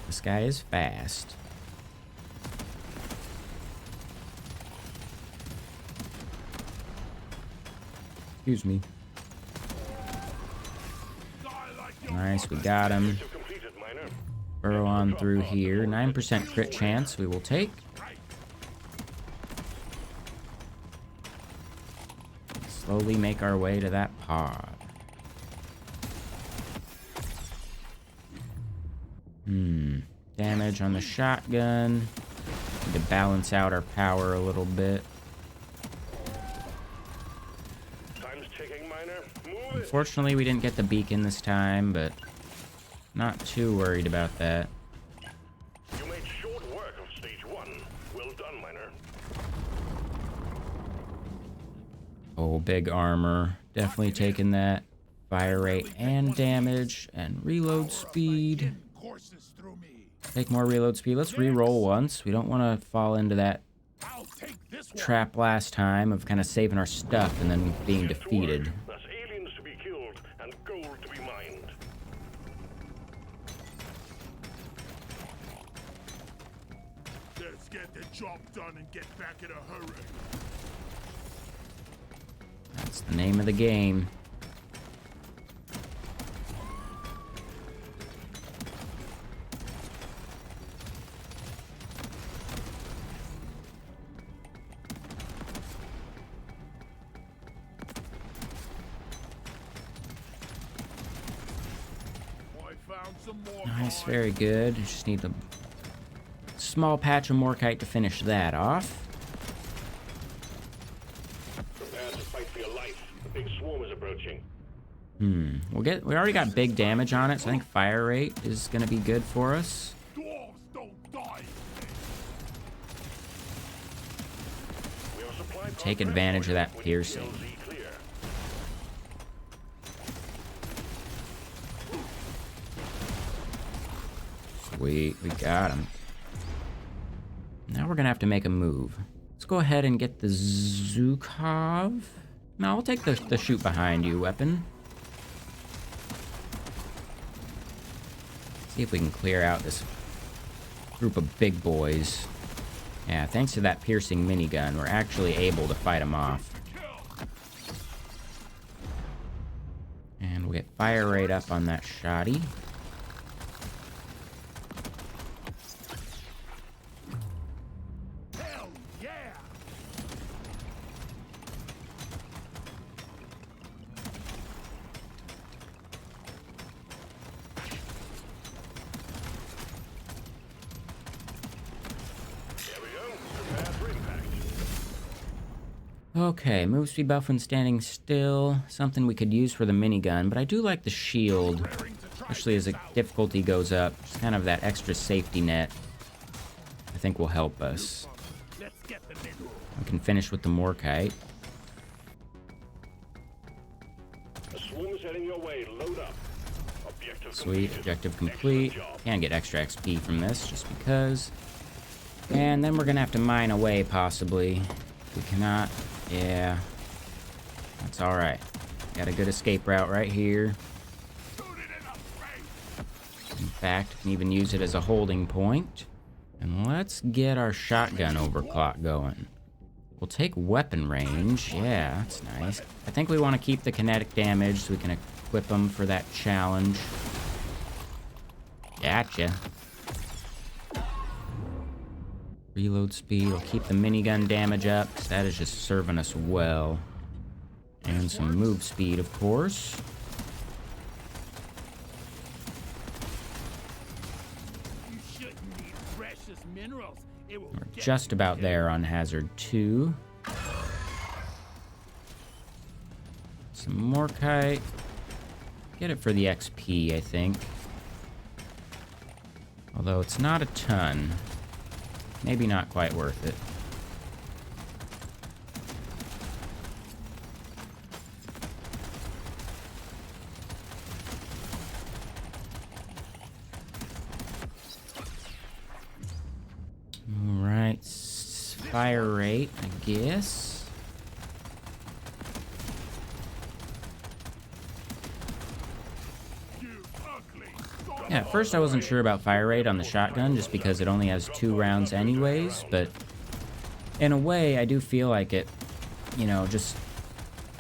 This guy is fast. Excuse me. Nice, we got him. Burrow on through here. 9% crit chance we will take. Slowly make our way to that pod. Damage on the shotgun. Need to balance out our power a little bit. Time's Unfortunately, we didn't get the beacon this time, but not too worried about that. You made short work of stage 1. Well done, miner. Oh, big armor. Definitely taking that. Fire rate and damage and reload speed. Courses through me. Take more reload speed. Let's re-roll once. We don't want to fall into that I'll take this one. trap last time of kind of saving our stuff and then being Get to defeated. work. There's aliens to be killed and gold to be mined. Let's get the job done and get back in a hurry. That's the name of the game. I found some more. Nice, very good. Just need a small patch of Morkite to finish that off. Prepare to fight for your life. The big swarm is approaching. We already got big damage on it, so I think fire rate is going to be good for us. Dwarves don't die. We have a supply pod Take ready advantage for of you that when piercing. PLZ clear. Sweet, we got him. Now we're gonna have to make a move. Let's go ahead and get the Zukov. No, we'll take the shoot behind you weapon. See if we can clear out this group of big boys. Yeah, thanks to that piercing minigun, we're actually able to fight them off. And we'll get fire rate up on that shoddy. Hell yeah. There we go. Prepare for impact. Okay, move speed buff when standing still. Something we could use for the minigun, but I do like the shield, especially as the difficulty goes up. Just kind of that extra safety net, I think will help us. Let's get the middle. We can finish with the Morkite. The swarm is heading your way. Load up. Objective Sweet, completed. objective complete. Excellent job. Can get extra XP from this, just because. And then we're gonna have to mine away, possibly. We cannot. Yeah. That's alright. Got a good escape route right here. In fact, can even use it as a holding point. And let's get our shotgun overclock going. We'll take weapon range. Yeah, that's nice. I think we want to keep the kinetic damage so we can equip them for that challenge. Gotcha. Reload speed. We'll keep the minigun damage up, 'cause that is just serving us well. And some move speed, of course. You shouldn't need precious minerals. It will We're get just you about killed. there on Hazard 2. Some more kite. Get it for the XP, I think. Although it's not a ton. Maybe not quite worth it. Alright, fire rate, I guess. You ugly son Yeah, at first I wasn't sure about fire rate on the shotgun just because it only has 2 rounds anyways, but in a way I do feel like it, you know, just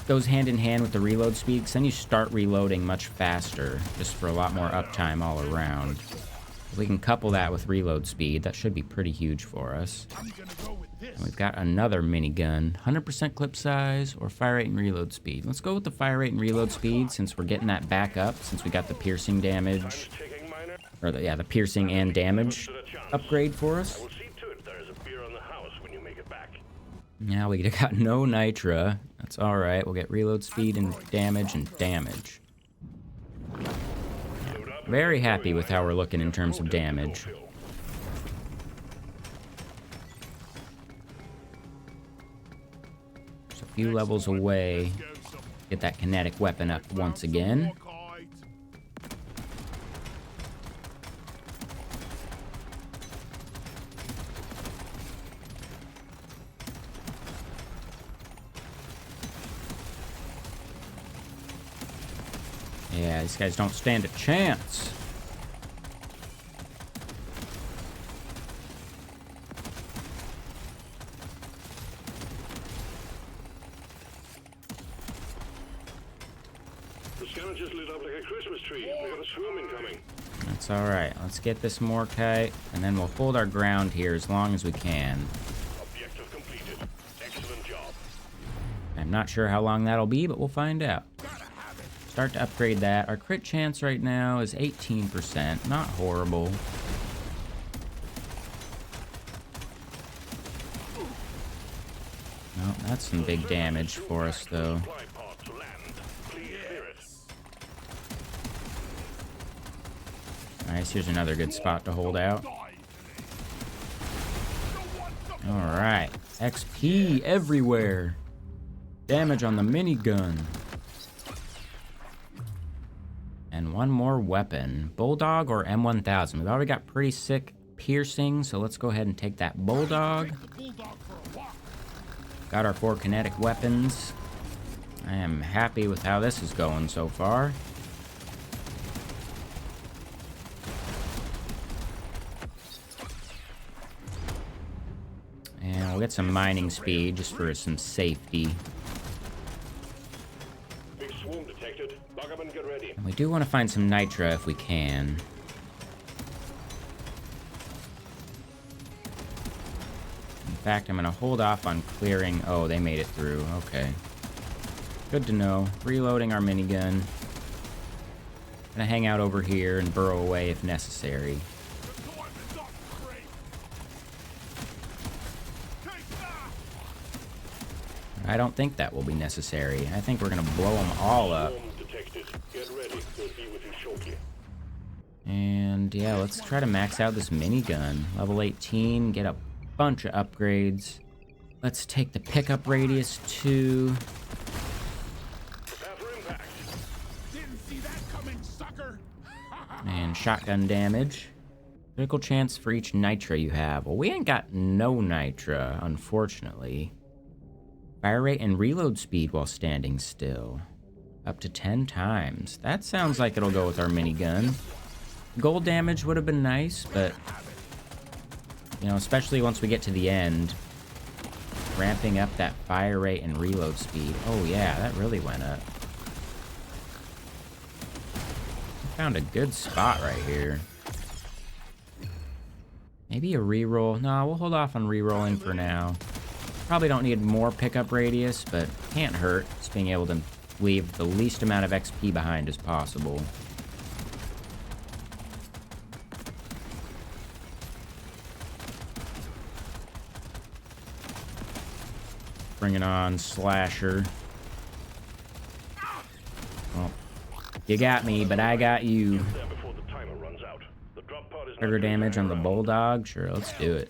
goes hand in hand with the reload speed, because then you start reloading much faster, just for a lot more uptime all around. If we can couple that with reload speed, that should be pretty huge for us. I'm gonna go with this. And we've got another minigun, 100% clip size or fire rate and reload speed. Let's go with the fire rate and reload speed since we're getting that back up, since we got the piercing damage, Ticking, miner. or the piercing and damage upgrade for us. I will see to it there is a beer on the house when you make it back. Now we got no nitra. That's alright. We'll get reload speed and damage and damage. Very happy with how we're looking in terms of damage. Just a few levels away. Get that kinetic weapon up once again. Yeah, these guys don't stand a chance. The scanner just lit up like a Christmas tree. We got a swarm incoming. That's alright. Let's get this Morkite, and then we'll hold our ground here as long as we can. Objective completed. Excellent job. I'm not sure how long that'll be, but we'll find out. Start to upgrade that. Our crit chance right now is 18%. Not horrible. No, that's some big damage for us, though. Nice, here's another good spot to hold out. Alright, XP everywhere. Damage on the minigun. And one more weapon. Bulldog or M1000? We've already got pretty sick piercing, so let's go ahead and take that Bulldog. Got our 4 kinetic weapons. I am happy with how this is going so far. And we'll get some mining speed just for some safety. Big swarm detected. Lock up and get ready. And we do want to find some nitra if we can. In fact, I'm going to hold off on clearing. Oh, they made it through. Okay. Good to know. Reloading our minigun. Gonna hang out over here and burrow away if necessary. I don't think that will be necessary. I think we're gonna blow them all up. Get ready. We'll be with you shortly. And yeah, let's try to max out this minigun. Level 18, get a bunch of upgrades. Let's take the pickup radius to... Didn't see that coming, sucker. And shotgun damage. Critical chance for each nitra you have. Well, we ain't got no nitra, unfortunately. Fire rate and reload speed while standing still. Up to 10 times. That sounds like it'll go with our minigun. Gold damage would have been nice, but... you know, especially once we get to the end. Ramping up that fire rate and reload speed. Oh yeah, that really went up. Found a good spot right here. Maybe a reroll. No, we'll hold off on rerolling for now. Probably don't need more pickup radius, but can't hurt. Just being able to leave the least amount of XP behind as possible. Bringing on Slasher. Well, you got me, but I got you. Trigger damage on the Bulldog? Sure, let's do it.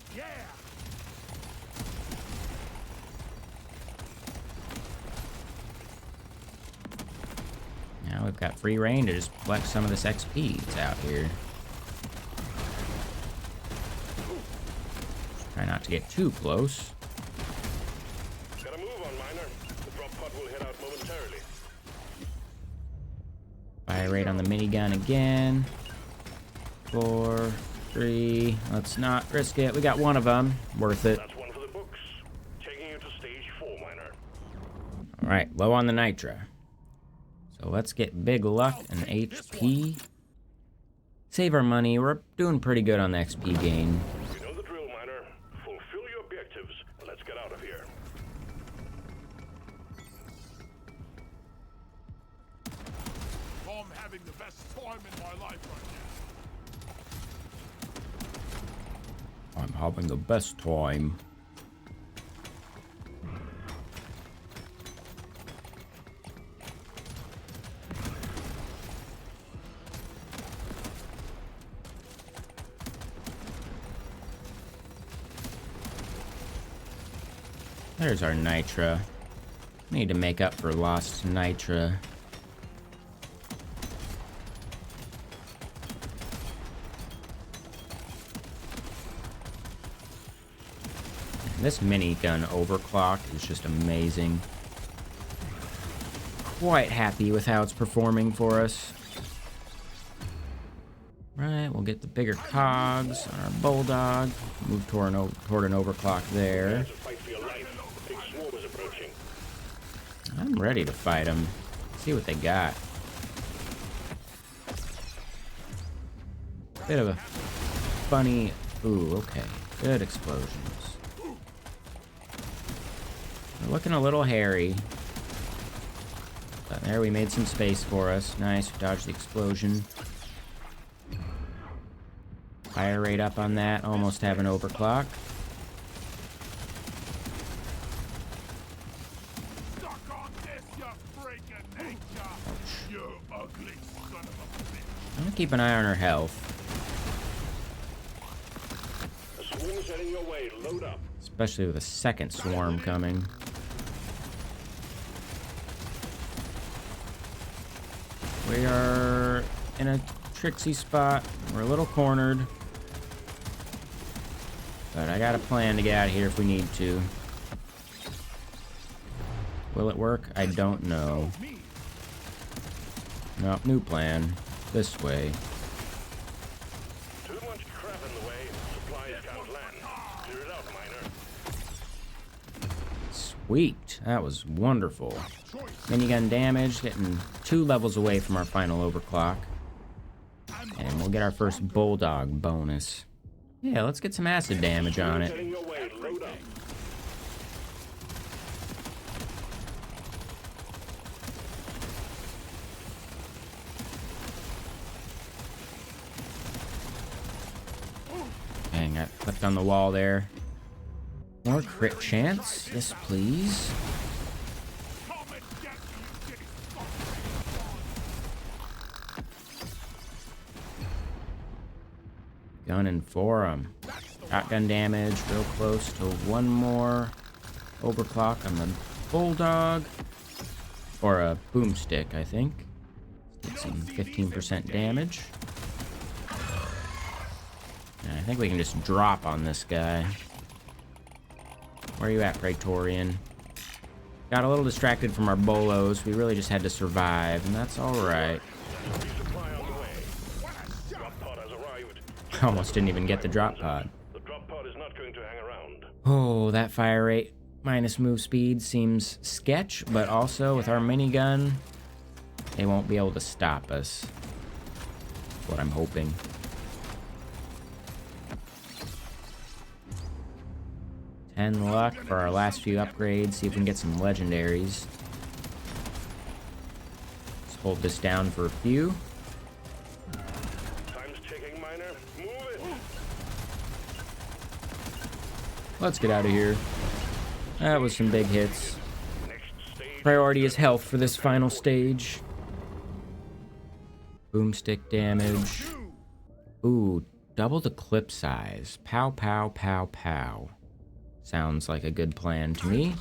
Now we've got free reign to just collect some of this XP that's out here. Try not to get too close. Gotta move on, miner. The drop pod will head out momentarily. Fire rate on the minigun again. 4, 3. Let's not risk it. We got one of them. Worth it. That's one for the books. Taking you to stage 4, miner. All right, low on the nitra. So let's get big luck and HP. Save our money. We're doing pretty good on the XP gain. You know the drill, miner. Fulfill your objectives and let's get out of here. I'm having the best time in my life right now. I'm having the best time. There's our Nitra. Need to make up for lost Nitra. This minigun overclock is just amazing. Quite happy with how it's performing for us. Right, we'll get the bigger cogs on our bulldog. Move toward an overclock there. I'm ready to fight them. See what they got. Bit of a funny... Ooh, okay. Good explosions. They're looking a little hairy. But there, we made some space for us. Nice, dodged the explosion. Fire rate up on that. Almost have an overclock. I'm gonna keep an eye on her health. Especially with a second swarm coming. We are in a tricksy spot. We're a little cornered. But I got a plan to get out of here if we need to. Will it work? I don't know. Nope, new plan. This way. Too much crap in the way. Supplies can't land. Clear it out, miner. Sweet. That was wonderful. Minigun damage, getting 2 levels away from our final overclock. And we'll get our first bulldog bonus. Yeah, let's get some acid damage on it. Dang, got clipped on the wall there. More crit chance? Yes, please. Gunning for him. Shotgun damage, real close to one more overclock on the bulldog. Or a boomstick, I think. Get some 15% damage. And I think we can just drop on this guy. Where are you at, Praetorian? Got a little distracted from our bolos. We really just had to survive, and that's alright. Almost didn't even get the drop pod. The drop pod is not going to hang around. Oh, that fire rate minus move speed seems sketch, but also with our minigun, they won't be able to stop us. That's what I'm hoping. And luck for our last few upgrades. See if we can get some legendaries. Let's hold this down for a few. Let's get out of here. That was some big hits. Priority is health for this final stage. Boomstick damage. Ooh, double the clip size. Pow, pow, pow, pow. Sounds like a good plan to me.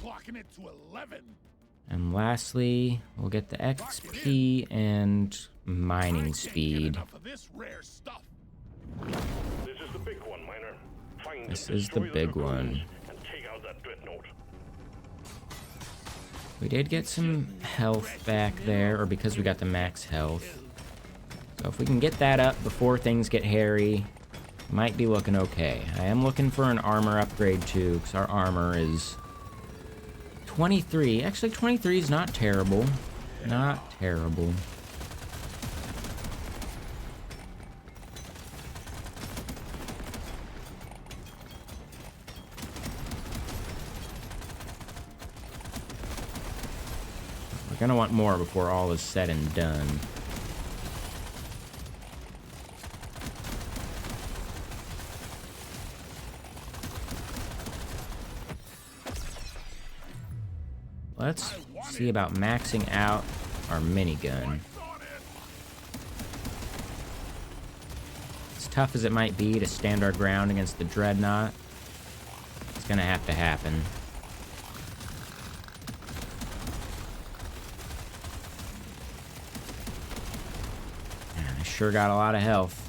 And lastly, we'll get the XP and mining speed. This is the big one, miner. This is the big one. And take out that dreadnought. We did get some health back there, or because we got the max health. So if we can get that up before things get hairy, might be looking okay. I am looking for an armor upgrade too, because our armor is 23. Actually, 23 is not terrible. Not terrible. We're gonna want more before all is said and done. Let's see about maxing out our minigun. As tough as it might be to stand our ground against the dreadnought, it's gonna have to happen. sure got a lot of health.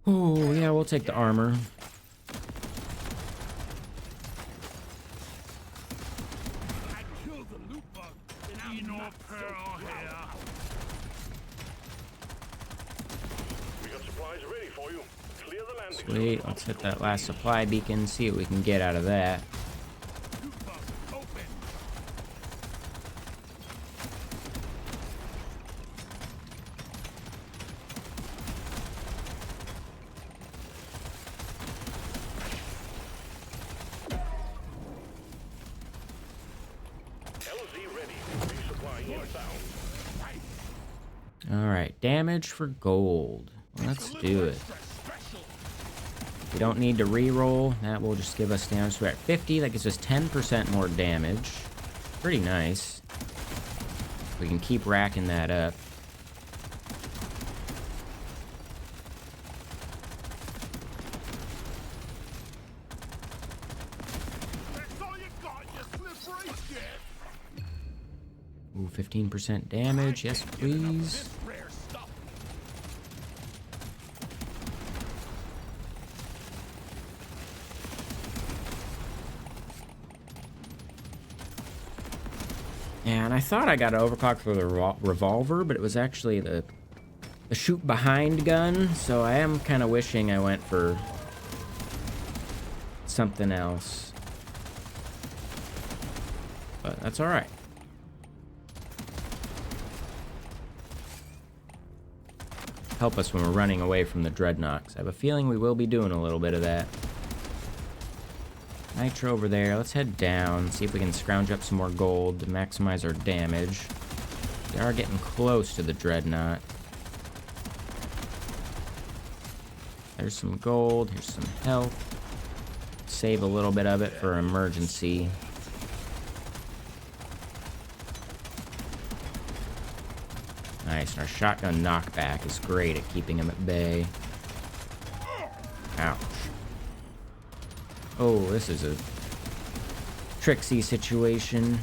Oh, yeah, we'll take the armor. I killed the loot bug. And no pearl here. We got supplies ready for you. Clear the landing. Sweet, let's hit that last supply beacon, see what we can get out of that. Loot bug open. LZ ready. Resupply inbound. Alright, damage for gold. Let's do it. We don't need to re-roll. That will just give us damage. So we're at 50. That gives us 10% more damage. Pretty nice. We can keep racking that up. That's all you got, you slippery shit. Ooh, 15% damage. Yes, please. This rare stuff. And I thought I got an overclock for the revolver, but it was actually the shoot behind gun. So I am kind of wishing I went for something else. But that's all right. Help us when we're running away from the dreadnoughts. I have a feeling we will be doing a little bit of that. Nitro over there. Let's head down, see if we can scrounge up some more gold to maximize our damage. We are getting close to the dreadnought. There's some gold. Here's some health. Save a little bit of it for emergency. Nice, and our shotgun knockback is great at keeping him at bay. Ouch. Oh, this is a tricksy situation.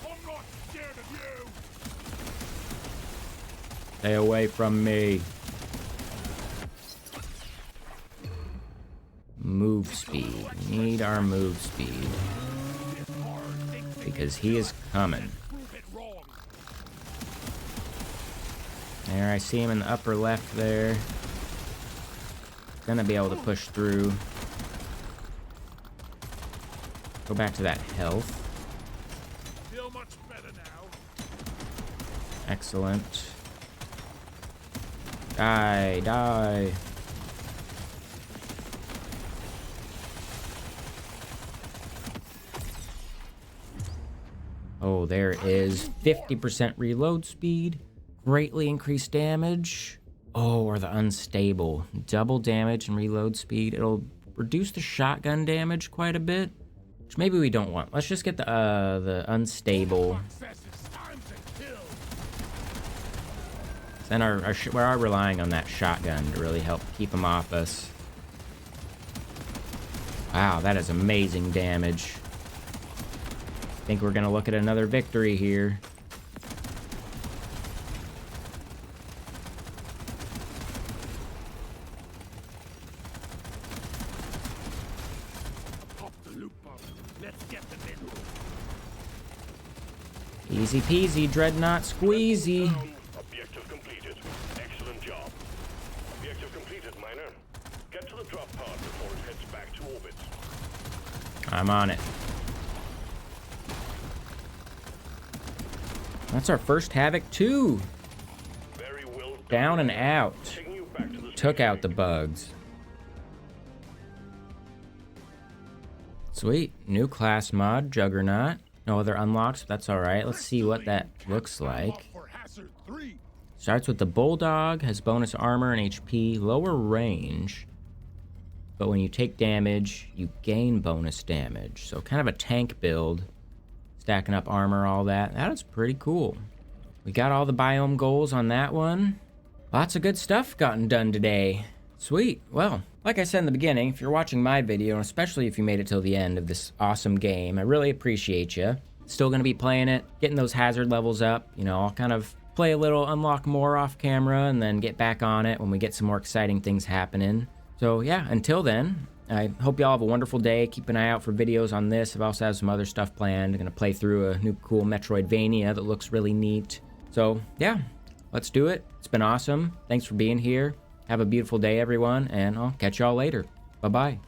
I'm not scared of you. Stay away from me. Move speed. We need our move speed. Because he is coming. Prove it wrong. There, I see him in the upper left there. Gonna be able to push through. Go back to that health. Feel much better now. Excellent. Die, die. Oh, there is 50% reload speed. Greatly increased damage. Oh, or the unstable. Double damage and reload speed. It'll reduce the shotgun damage quite a bit, which maybe we don't want. Let's just get the unstable. Then we are relying on that shotgun to really help keep them off us. Wow, that is amazing damage. I think we're gonna look at another victory here. Easy peasy, dreadnought squeezy. Objective completed. Excellent job. Objective completed, miner. Get to the drop pod before it heads back to orbit. I'm on it. That's our first Havoc 2. Very well done. Down and out. Taking you back to the Took out the bugs. Sweet. New class mod, Juggernaut. No other unlocks, but that's alright. Let's see what that looks like. Starts with the Bulldog, has bonus armor and HP, lower range. But when you take damage, you gain bonus damage. So kind of a tank build. Stacking up armor, all that. That is pretty cool. we got all the biome goals on that one. Lots of good stuff gotten done today. Sweet. Well, like I said in the beginning, if you're watching my video, and especially if you made it till the end of this awesome game, I really appreciate you. Still going to be playing it, getting those hazard levels up. You know, I'll kind of play a little, unlock more off camera, and then get back on it when we get some more exciting things happening. So yeah, until then, I hope y'all have a wonderful day. Keep an eye out for videos on this. I've also have some other stuff planned. I'm going to play through a new cool Metroidvania that looks really neat. So yeah, let's do it. It's been awesome. Thanks for being here. Have a beautiful day, everyone, and I'll catch y'all later. Bye-bye.